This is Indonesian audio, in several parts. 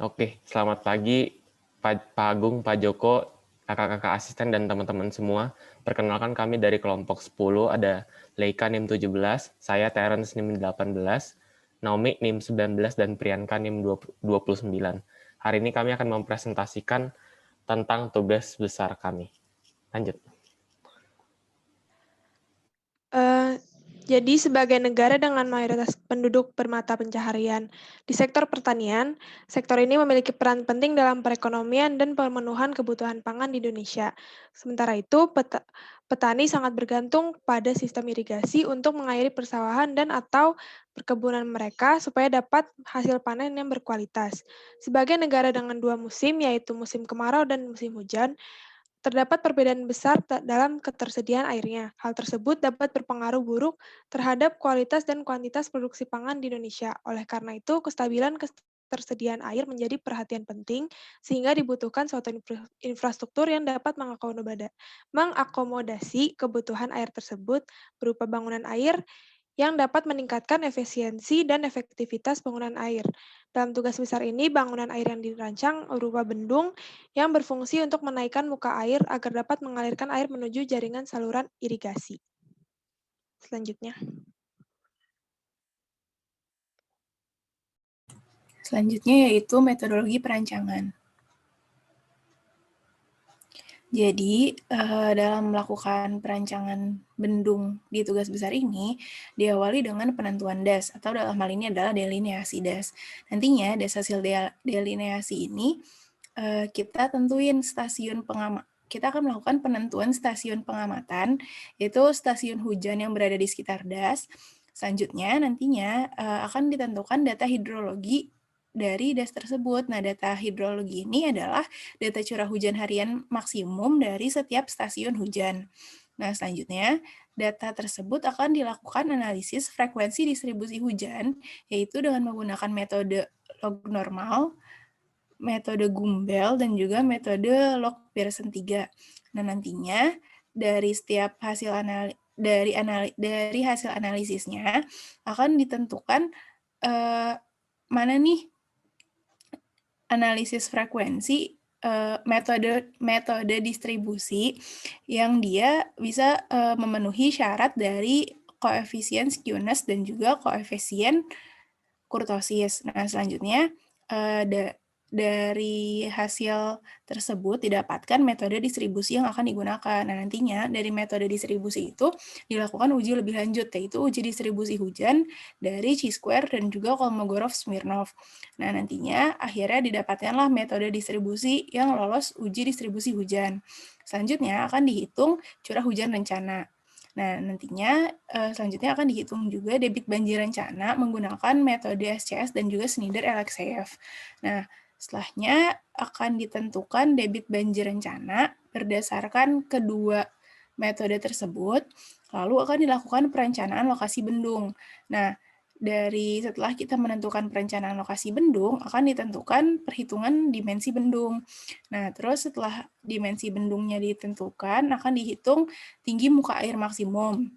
Oke, selamat pagi Pak Agung, Pak Joko, kakak-kakak asisten dan teman-teman semua. Perkenalkan kami dari kelompok 10, ada Leika NIM 17, saya Terence NIM 18, Naomi NIM 19, dan Priyanka NIM 29. Hari ini kami akan mempresentasikan tentang tugas besar kami. Lanjut. Jadi sebagai negara dengan mayoritas penduduk bermata pencaharian di sektor pertanian, sektor ini memiliki peran penting dalam perekonomian dan pemenuhan kebutuhan pangan di Indonesia. Sementara itu, petani sangat bergantung pada sistem irigasi untuk mengairi persawahan dan atau perkebunan mereka supaya dapat hasil panen yang berkualitas. Sebagai negara dengan dua musim, yaitu musim kemarau dan musim hujan, terdapat perbedaan besar dalam ketersediaan airnya. Hal tersebut dapat berpengaruh buruk terhadap kualitas dan kuantitas produksi pangan di Indonesia. Oleh karena itu, kestabilan ketersediaan air menjadi perhatian penting, sehingga dibutuhkan suatu infrastruktur yang dapat mengakomodasi kebutuhan air tersebut berupa bangunan air yang dapat meningkatkan efisiensi dan efektivitas penggunaan air. Dalam tugas besar ini, bangunan air yang dirancang berupa bendung yang berfungsi untuk menaikkan muka air agar dapat mengalirkan air menuju jaringan saluran irigasi. Selanjutnya. Selanjutnya yaitu metodologi perancangan. Jadi, dalam melakukan perancangan bendung di tugas besar ini, diawali dengan penentuan DAS, atau dalam hal ini adalah delineasi DAS. Nantinya, DAS hasil delineasi ini, kita tentuin kita akan melakukan penentuan stasiun pengamatan, yaitu stasiun hujan yang berada di sekitar DAS. Selanjutnya, nantinya akan ditentukan data hidrologi dari DAS tersebut. Nah, data hidrologi ini adalah data curah hujan harian maksimum dari setiap stasiun hujan. Nah, selanjutnya, data tersebut akan dilakukan analisis frekuensi distribusi hujan, yaitu dengan menggunakan metode log normal, metode Gumbel, dan juga metode log Pearson 3. Nah, nantinya dari setiap hasil dari hasil analisisnya akan ditentukan mana nih analisis frekuensi metode distribusi yang dia bisa memenuhi syarat dari koefisien skewness dan juga koefisien kurtosis. Nah, selanjutnya dari hasil tersebut didapatkan metode distribusi yang akan digunakan. Nah, nantinya dari metode distribusi itu dilakukan uji lebih lanjut, yaitu uji distribusi hujan dari chi-square dan juga Kolmogorov-Smirnov. Nah, nantinya akhirnya didapatkanlah metode distribusi yang lolos uji distribusi hujan. Selanjutnya akan dihitung curah hujan rencana. Nah, nantinya selanjutnya akan dihitung juga debit banjir rencana menggunakan metode SCS dan juga Snyder-Alexeyev. Nah, setelahnya akan ditentukan debit banjir rencana berdasarkan kedua metode tersebut, lalu akan dilakukan perencanaan lokasi bendung. Nah, setelah kita menentukan perencanaan lokasi bendung, akan ditentukan perhitungan dimensi bendung. Nah, terus setelah dimensi bendungnya ditentukan, akan dihitung tinggi muka air maksimum.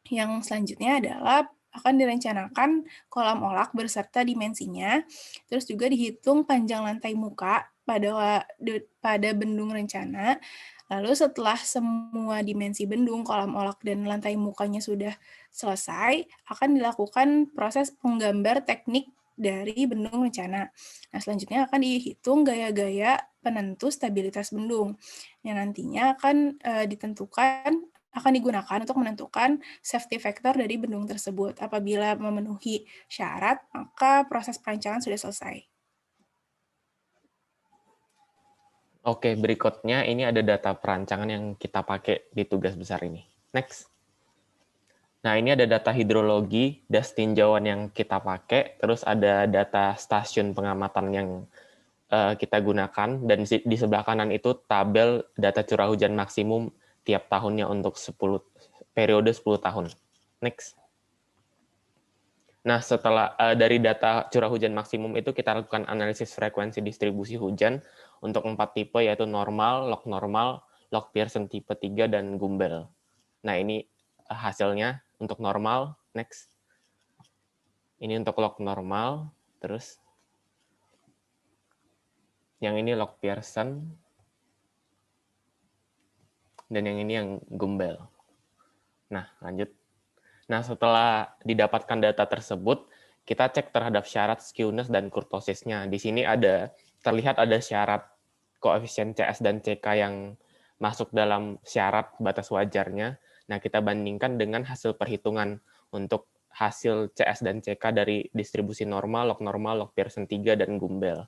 Yang selanjutnya adalah akan direncanakan kolam olak beserta dimensinya, terus juga dihitung panjang lantai muka pada bendung rencana. Lalu setelah semua dimensi bendung, kolam olak, dan lantai mukanya sudah selesai, akan dilakukan proses penggambar teknik dari bendung rencana. Nah, selanjutnya akan dihitung gaya-gaya penentu stabilitas bendung, yang nantinya akan akan digunakan untuk menentukan safety factor dari bendung tersebut. Apabila memenuhi syarat, maka proses perancangan sudah selesai. Oke, berikutnya ini ada data perancangan yang kita pakai di tugas besar ini. Next. Nah, ini ada data hidrologi, das tinjauan yang kita pakai, terus ada data stasiun pengamatan yang kita gunakan, dan di sebelah kanan itu tabel data curah hujan maksimum tiap tahunnya untuk periode 10 tahun. Next. Nah, setelah dari data curah hujan maksimum itu kita lakukan analisis frekuensi distribusi hujan untuk 4 tipe, yaitu normal, log Pearson tipe 3, dan Gumbel. Nah, ini hasilnya untuk normal. Next. Ini untuk log normal. Terus Yang ini Loch Pearson. Dan yang ini yang Gumbel. Nah, lanjut. Nah, setelah didapatkan data tersebut, kita cek terhadap syarat skewness dan kurtosisnya. Di sini terlihat ada syarat koefisien CS dan CK yang masuk dalam syarat batas wajarnya. Nah, kita bandingkan dengan hasil perhitungan untuk hasil CS dan CK dari distribusi normal, log Pearson 3, dan Gumbel.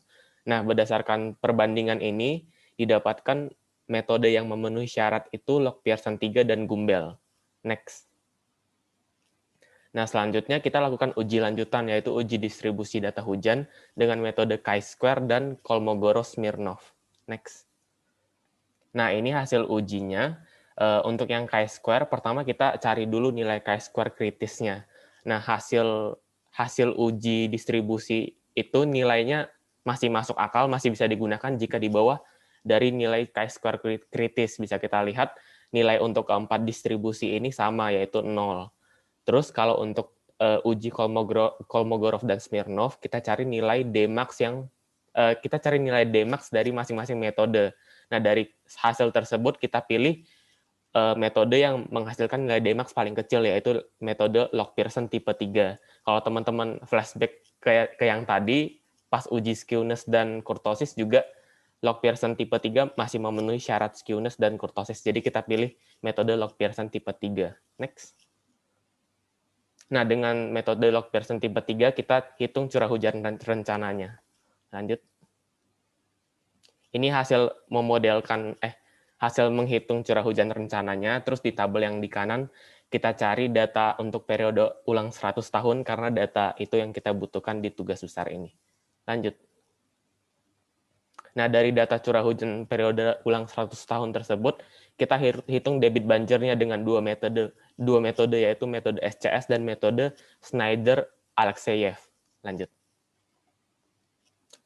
Nah, berdasarkan perbandingan ini, didapatkan metode yang memenuhi syarat itu log Pearson 3 dan Gumbel. Next. Nah, selanjutnya kita lakukan uji lanjutan, yaitu uji distribusi data hujan dengan metode chi-square dan Kolmogorov-Smirnov. Next. Nah, ini hasil ujinya. Untuk yang chi-square, pertama kita cari dulu nilai chi-square kritisnya. Nah, hasil uji distribusi itu nilainya masih masuk akal, masih bisa digunakan jika di bawah dari nilai chi-square kritis. Bisa kita lihat nilai untuk keempat distribusi ini sama, yaitu 0. Terus kalau untuk uji Kolmogorov dan Smirnov, kita cari nilai Dmax dari masing-masing metode. Nah, dari hasil tersebut kita pilih metode yang menghasilkan nilai Dmax paling kecil, yaitu metode log Pearson tipe 3. Kalau teman-teman flashback ke yang tadi, pas uji skewness dan kurtosis juga log Pearson tipe 3 masih memenuhi syarat skewness dan kurtosis. Jadi kita pilih metode log Pearson tipe 3. Next. Nah, dengan metode log Pearson tipe 3, kita hitung curah hujan rencananya. Lanjut. Ini hasil menghitung curah hujan rencananya, terus di tabel yang di kanan, kita cari data untuk periode ulang 100 tahun, karena data itu yang kita butuhkan di tugas besar ini. Lanjut. Nah, dari data curah hujan periode ulang 100 tahun tersebut, kita hitung debit banjirnya dengan dua metode, yaitu metode SCS dan metode Snyder-Alexeyev. Lanjut.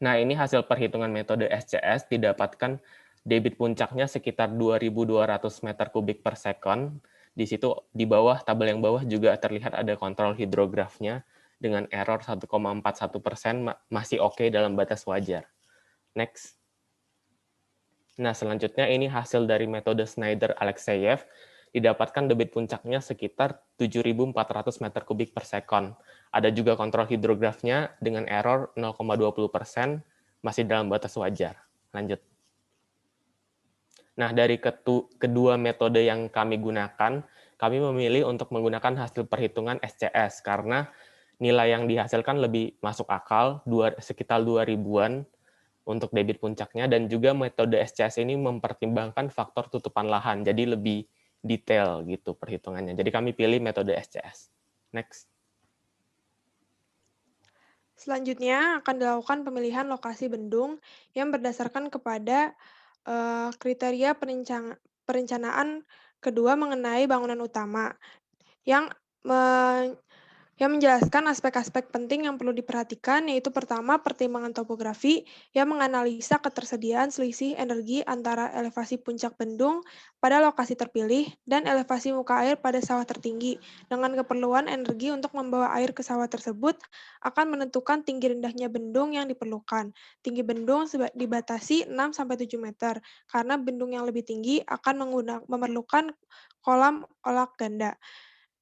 Nah, ini hasil perhitungan metode SCS, didapatkan debit puncaknya sekitar 2.200 meter kubik per second. Di situ di bawah, tabel yang bawah juga terlihat ada kontrol hidrografnya dengan error 1,41%, masih oke dalam batas wajar. Next. Nah, selanjutnya ini hasil dari metode Snyder-Alexeyev, didapatkan debit puncaknya sekitar 7.400 meter kubik per second. Ada juga kontrol hidrografnya dengan error 0,20%, masih dalam batas wajar. Lanjut. Nah, dari kedua metode yang kami gunakan, kami memilih untuk menggunakan hasil perhitungan SCS, karena nilai yang dihasilkan lebih masuk akal, sekitar 2.000-an, untuk debit puncaknya, dan juga metode SCS ini mempertimbangkan faktor tutupan lahan, jadi lebih detail gitu perhitungannya. Jadi kami pilih metode SCS. Next. Selanjutnya akan dilakukan pemilihan lokasi bendung yang berdasarkan kepada kriteria perencanaan kedua mengenai bangunan utama yang menjelaskan aspek-aspek penting yang perlu diperhatikan, yaitu pertama, pertimbangan topografi yang menganalisa ketersediaan selisih energi antara elevasi puncak bendung pada lokasi terpilih dan elevasi muka air pada sawah tertinggi. Dengan keperluan energi untuk membawa air ke sawah tersebut akan menentukan tinggi rendahnya bendung yang diperlukan. Tinggi bendung dibatasi 6-7 meter, karena bendung yang lebih tinggi akan memerlukan kolam olak ganda.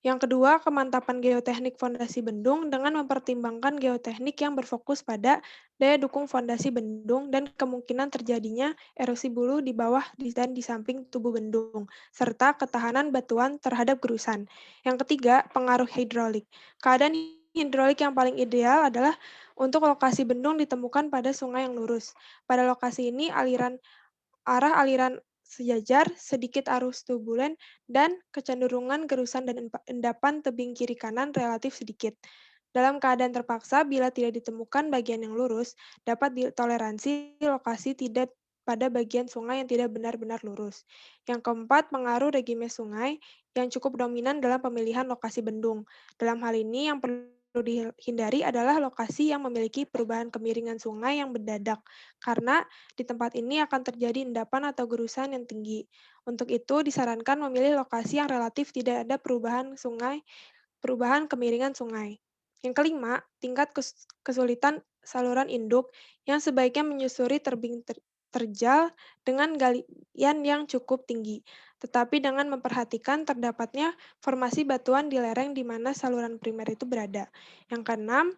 Yang kedua, kemantapan geoteknik fondasi bendung dengan mempertimbangkan geoteknik yang berfokus pada daya dukung fondasi bendung dan kemungkinan terjadinya erosi bulu di bawah dan di samping tubuh bendung, serta ketahanan batuan terhadap gerusan. Yang ketiga, pengaruh hidrolik. Keadaan hidrolik yang paling ideal adalah untuk lokasi bendung ditemukan pada sungai yang lurus. Pada lokasi ini, arah aliran sejajar, sedikit arus turbulen, dan kecenderungan gerusan dan endapan tebing kiri kanan relatif sedikit. Dalam keadaan terpaksa, bila tidak ditemukan bagian yang lurus, dapat ditoleransi lokasi tidak pada bagian sungai yang tidak benar-benar lurus. Yang keempat, pengaruh regime sungai yang cukup dominan dalam pemilihan lokasi bendung. Dalam hal ini, yang perlu dihindari adalah lokasi yang memiliki perubahan kemiringan sungai yang mendadak, karena di tempat ini akan terjadi endapan atau gerusan yang tinggi. Untuk itu, disarankan memilih lokasi yang relatif tidak ada perubahan kemiringan sungai. Yang kelima, tingkat kesulitan saluran induk yang sebaiknya menyusuri tebing terjal dengan galian yang cukup tinggi, tetapi dengan memperhatikan terdapatnya formasi batuan di lereng di mana saluran primer itu berada. Yang keenam,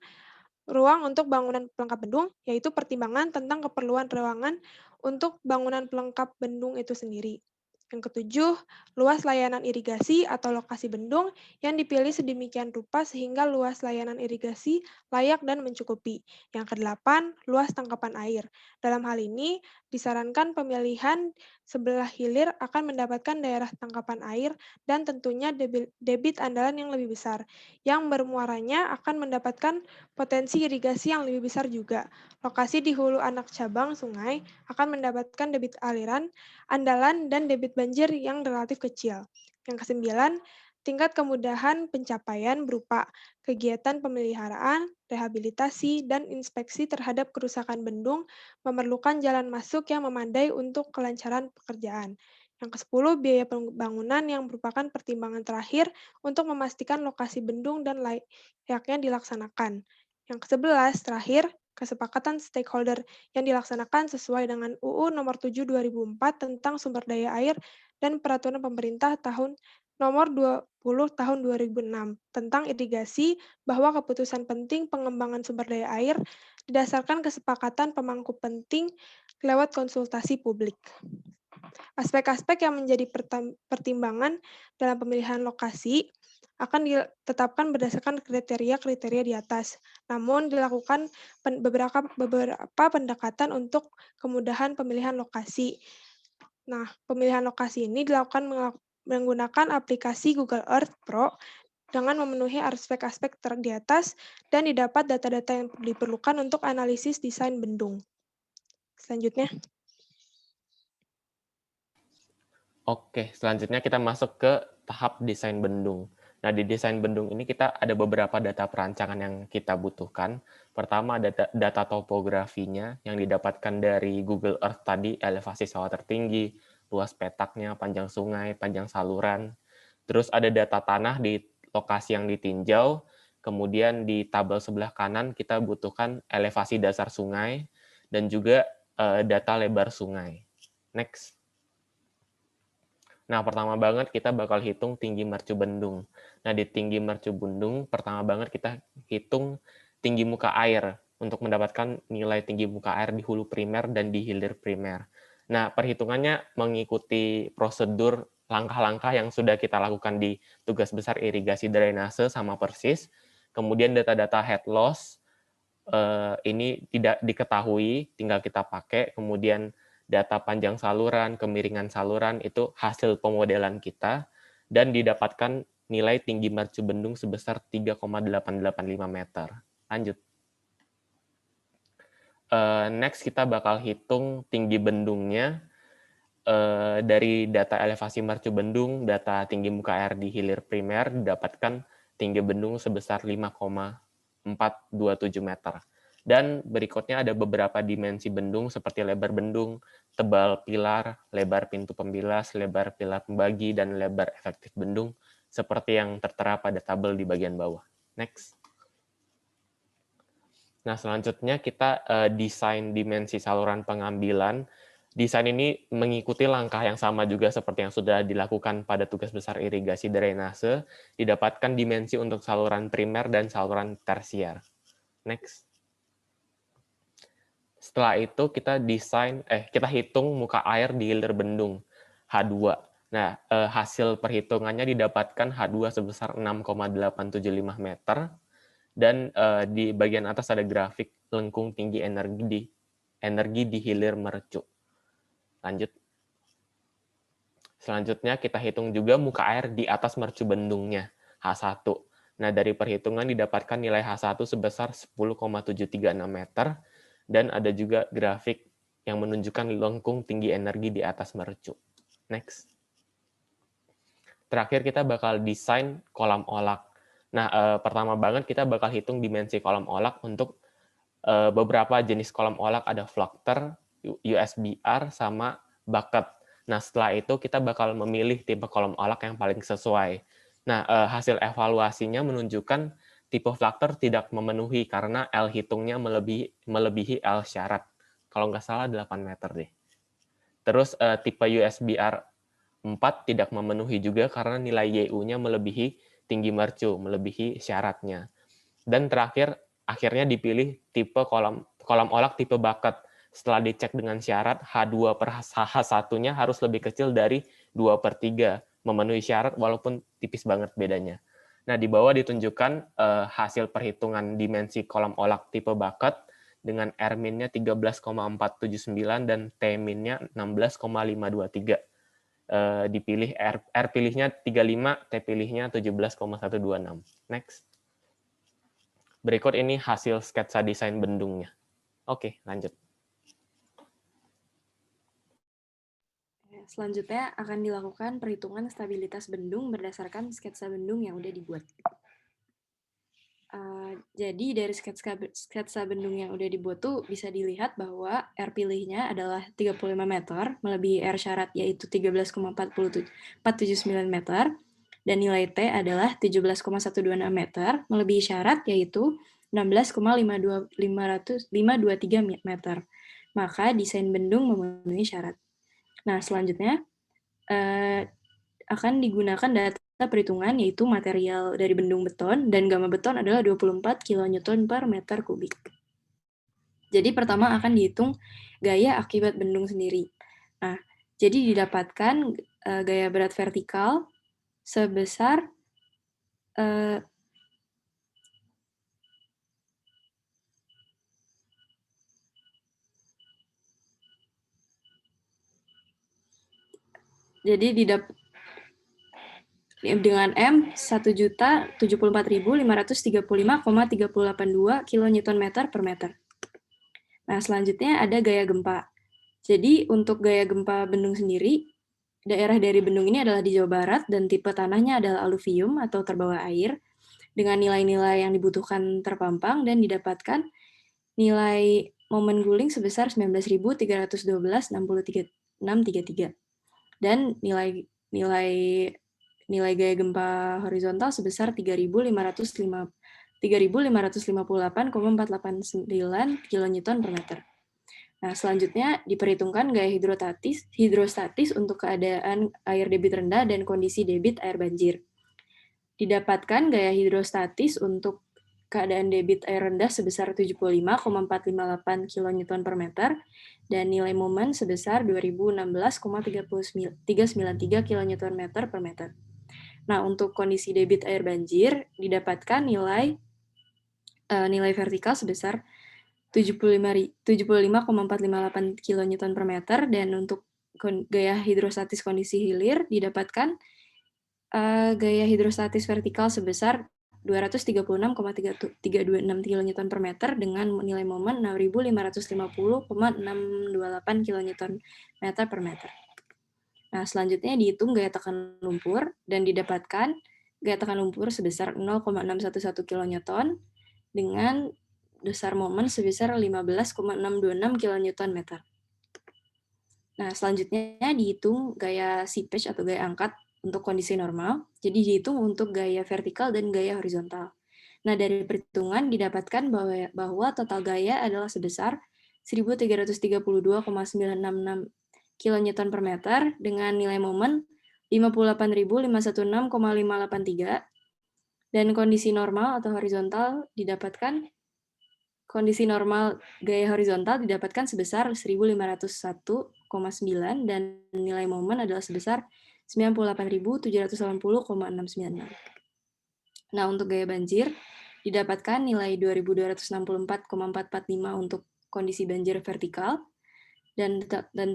ruang untuk bangunan pelengkap bendung, yaitu pertimbangan tentang keperluan ruangan untuk bangunan pelengkap bendung itu sendiri. Yang ketujuh, luas layanan irigasi atau lokasi bendung yang dipilih sedemikian rupa sehingga luas layanan irigasi layak dan mencukupi. Yang kedelapan, luas tangkapan air. Dalam hal ini, disarankan pemilihan sebelah hilir akan mendapatkan daerah tangkapan air dan tentunya debit andalan yang lebih besar, yang bermuaranya akan mendapatkan potensi irigasi yang lebih besar juga. Lokasi di hulu anak cabang sungai akan mendapatkan debit aliran andalan dan debit banjir yang relatif kecil. Yang kesembilan, tingkat kemudahan pencapaian berupa kegiatan pemeliharaan, rehabilitasi, dan inspeksi terhadap kerusakan bendung memerlukan jalan masuk yang memadai untuk kelancaran pekerjaan. Yang kesepuluh, biaya pembangunan yang merupakan pertimbangan terakhir untuk memastikan lokasi bendung dan layaknya dilaksanakan. Yang ke-11, terakhir, kesepakatan stakeholder yang dilaksanakan sesuai dengan UU Nomor 7 2004 tentang Sumber Daya Air dan Peraturan Pemerintah Nomor 20 Tahun 2006 tentang irigasi, bahwa keputusan penting pengembangan sumber daya air didasarkan kesepakatan pemangku penting lewat konsultasi publik. Aspek-aspek yang menjadi pertimbangan dalam pemilihan lokasi akan ditetapkan berdasarkan kriteria-kriteria di atas. Namun dilakukan beberapa pendekatan untuk kemudahan pemilihan lokasi. Nah, pemilihan lokasi ini dilakukan menggunakan aplikasi Google Earth Pro dengan memenuhi aspek-aspek di atas dan didapat data-data yang diperlukan untuk analisis desain bendung. Selanjutnya. Oke, selanjutnya kita masuk ke tahap desain bendung. Nah, di desain bendung ini kita ada beberapa data perancangan yang kita butuhkan. Pertama, data topografinya yang didapatkan dari Google Earth tadi, elevasi sawah tertinggi, luas petaknya, panjang sungai, panjang saluran. Terus ada data tanah di lokasi yang ditinjau. Kemudian di tabel sebelah kanan kita butuhkan elevasi dasar sungai dan juga data lebar sungai. Next. Nah, pertama banget kita bakal hitung tinggi mercu bendung. Nah, di tinggi mercu bendung, pertama banget kita hitung tinggi muka air untuk mendapatkan nilai tinggi muka air di hulu primer dan di hilir primer. Nah, perhitungannya mengikuti prosedur langkah-langkah yang sudah kita lakukan di tugas besar irigasi drainase sama persis. Kemudian data-data head loss ini tidak diketahui, tinggal kita pakai. Kemudian data panjang saluran, kemiringan saluran, itu hasil pemodelan kita, dan didapatkan nilai tinggi mercu bendung sebesar 3,885 meter. Lanjut. Next, kita bakal hitung tinggi bendungnya dari data elevasi mercu bendung, data tinggi muka air di hilir primer, didapatkan tinggi bendung sebesar 5,427 meter. Dan berikutnya ada beberapa dimensi bendung seperti lebar bendung, tebal pilar, lebar pintu pembilas, lebar pilar pembagi, dan lebar efektif bendung seperti yang tertera pada tabel di bagian bawah. Next. Nah, selanjutnya kita desain dimensi saluran pengambilan. Desain ini mengikuti langkah yang sama juga seperti yang sudah dilakukan pada tugas besar irigasi drainase, didapatkan dimensi untuk saluran primer dan saluran tersier. Next. Setelah itu kita kita hitung muka air di hilir bendung H2. Nah, hasil perhitungannya didapatkan H2 sebesar 6,875 meter, dan di bagian atas ada grafik lengkung tinggi energi di hilir mercu. Lanjut. Selanjutnya kita hitung juga muka air di atas mercu bendungnya H1. Nah, dari perhitungan didapatkan nilai H1 sebesar 10,736 meter, dan ada juga grafik yang menunjukkan lengkung tinggi energi di atas mercu. Next. Terakhir kita bakal desain kolam olak. Nah, pertama banget kita bakal hitung dimensi kolam olak untuk beberapa jenis kolam olak, ada Flocter, USBR, sama bucket. Nah, setelah itu kita bakal memilih tipe kolam olak yang paling sesuai. Nah, hasil evaluasinya menunjukkan tipe Flutter tidak memenuhi karena L hitungnya melebihi L syarat. Kalau nggak salah 8 meter deh. Terus tipe USBR 4 tidak memenuhi juga karena nilai YU-nya melebihi tinggi mercu, melebihi syaratnya. Dan terakhir, akhirnya dipilih tipe kolom olak tipe bucket. Setelah dicek dengan syarat, H2 per H1-nya harus lebih kecil dari 2/3, memenuhi syarat walaupun tipis banget bedanya. Nah, di bawah ditunjukkan hasil perhitungan dimensi kolom olak tipe bucket dengan R-min-nya 13,479 dan T-min-nya 16,523. Dipilih R pilihnya 35, T pilihnya 17,126. Next. Berikut ini hasil sketsa desain bendungnya. Oke, lanjut. Selanjutnya akan dilakukan perhitungan stabilitas bendung berdasarkan sketsa bendung yang udah dibuat. Jadi dari sketsa bendung yang udah dibuat tuh bisa dilihat bahwa R pilihnya adalah 35 meter, melebihi R syarat yaitu 13,479 meter, dan nilai T adalah 17,126 meter, melebihi syarat yaitu 16,523 meter. Maka desain bendung memenuhi syarat. Nah, selanjutnya akan digunakan data perhitungan yaitu material dari bendung beton dan gamma beton adalah 24 kN per meter kubik. Jadi pertama akan dihitung gaya akibat bendung sendiri. Nah, jadi didapatkan gaya berat vertikal sebesar dengan M 1.074.535,3082 kN per meter. Nah, selanjutnya ada gaya gempa. Jadi untuk gaya gempa bendung sendiri, daerah dari bendung ini adalah di Jawa Barat dan tipe tanahnya adalah aluvium atau terbawa air dengan nilai-nilai yang dibutuhkan terpampang dan didapatkan nilai momen guling sebesar 19.312,633 dan nilai gaya gempa horizontal sebesar 3.558,489 kN per meter. Nah, selanjutnya diperhitungkan gaya hidrostatis untuk keadaan air debit rendah dan kondisi debit air banjir. Didapatkan gaya hidrostatis untuk keadaan debit air rendah sebesar 75,458 kN per meter dan nilai momen sebesar 2016,393 kN per meter. Nah, untuk kondisi debit air banjir didapatkan nilai vertikal sebesar 75,458 kN per meter dan untuk gaya hidrostatis kondisi hilir didapatkan gaya hidrostatis vertikal sebesar 236,326 kN per meter dengan nilai momen 6.550,628 kN per meter. Nah, selanjutnya dihitung gaya tekan lumpur dan didapatkan gaya tekan lumpur sebesar 0,611 kN dengan dasar momen sebesar 15,626 kN meter. Nah, selanjutnya dihitung gaya seepage atau gaya angkat untuk kondisi normal. Jadi dihitung untuk gaya vertikal dan gaya horizontal. Nah, dari perhitungan didapatkan bahwa total gaya adalah sebesar 1.332,966 kN per meter dengan nilai momen 58.516,583 dan kondisi normal atau horizontal didapatkan gaya horizontal didapatkan sebesar 1.501,9 dan nilai momen adalah sebesar 98.780,696. Nah, untuk gaya banjir didapatkan nilai 2.264,445 untuk kondisi banjir vertikal dan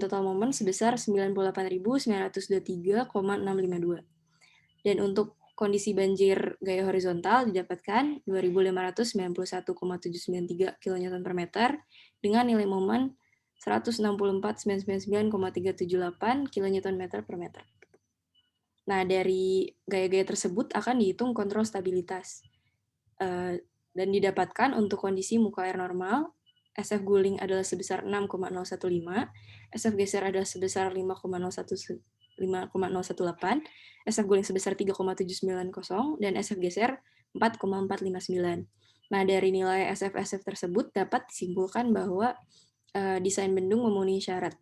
total momen sebesar 98.923,652. Dan untuk kondisi banjir gaya horizontal didapatkan 2.591,793 kN per meter dengan nilai momen 164.999,378 kN per meter. Nah, dari gaya-gaya tersebut akan dihitung kontrol stabilitas. Dan didapatkan untuk kondisi muka air normal, SF guling adalah sebesar 6,015, SF geser adalah sebesar 5,018, SF guling sebesar 3,790, dan SF geser 4,459. Nah, dari nilai SF-SF tersebut dapat disimpulkan bahwa desain bendung memenuhi syarat.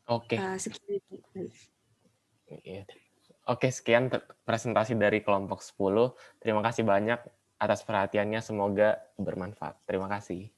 Oke. Sekian. Iya. Oke, sekian presentasi dari kelompok 10. Terima kasih banyak atas perhatiannya, semoga bermanfaat. Terima kasih.